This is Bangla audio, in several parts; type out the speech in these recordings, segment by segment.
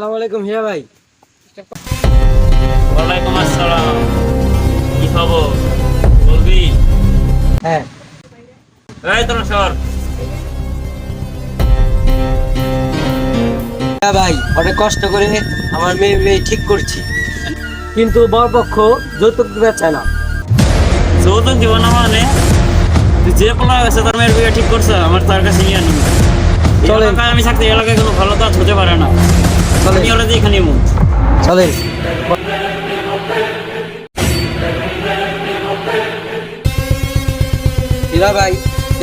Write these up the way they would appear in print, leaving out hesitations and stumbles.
আসসালামু আলাইকুম হিয়া ভাই। ওয়ালাইকুম আসসালাম। কি খবর বলবি? হ্যাঁ এই তোর সর। হিয়া ভাই, অনেক কষ্ট করে আমার মেয়ে ঠিক করছি, কিন্তু বরপক্ষ যৌতুক দিতে চায় না। যৌতুক দিব না মানে? তুই যে পোলা গেছে তোর মেয়ের বিয়ে ঠিক করছে, আমার তার কাছে নিয়ে নিবি। এই চলেন। এলাকায় আমি থাকতে এই এলাকায় কোনো ভালো কাজ হতে পারে না। চলেন। আমি হলে এখানে নিব। চলেন। হিয়া ভাই,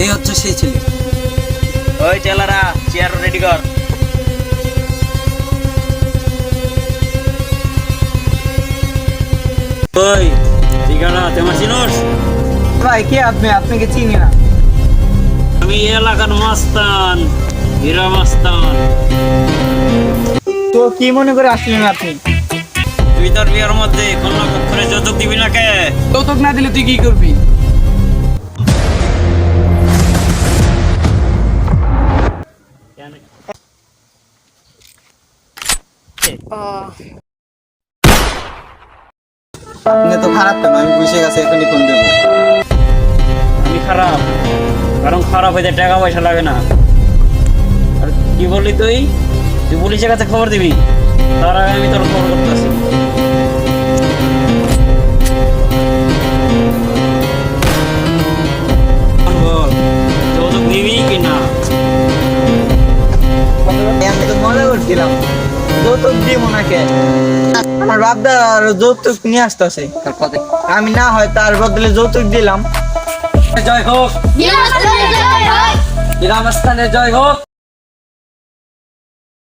এই হচ্ছে সেই ছেলে। ওই চেলারা চেয়ার রেডি কর। ওই ঠিকানা তোমার চিনোস? ভাই কে আপনি? আপনাকে চিনি না। আমি এই এলাকার মাস্তান, হীরা মাস্তান। তো কি মনে করে আসলেন আপনি? তুই তোর বিয়ের মধ্যে কন্যা পক্ষরে যৌতুক দিবি না কে? যৌতুক না দিলে তুই কি করবি? আপনি তো খারাপ কেন? আমি বুঝে গেছে, এখনই ফোন দেবো। আমি খারাপ, কারণ খারাপ হইতে টাকা পয়সা লাগে না। আর কি বললি তুই? তুই পুলিশের কাছে খবর দিবি? তার আগে আমি তোর খবর করতেছি। বল, যৌতুক দিবি কি না? আমি তো মজা করছিলাম, যৌতুক দিব না কে? আমার বাপদা যৌতুক নিয়ে আসতেছে, আমি না হয় তার বদলে যৌতুক দিলাম। জয় হোক, Yes, হিরা মাস্তানের জয় হোক।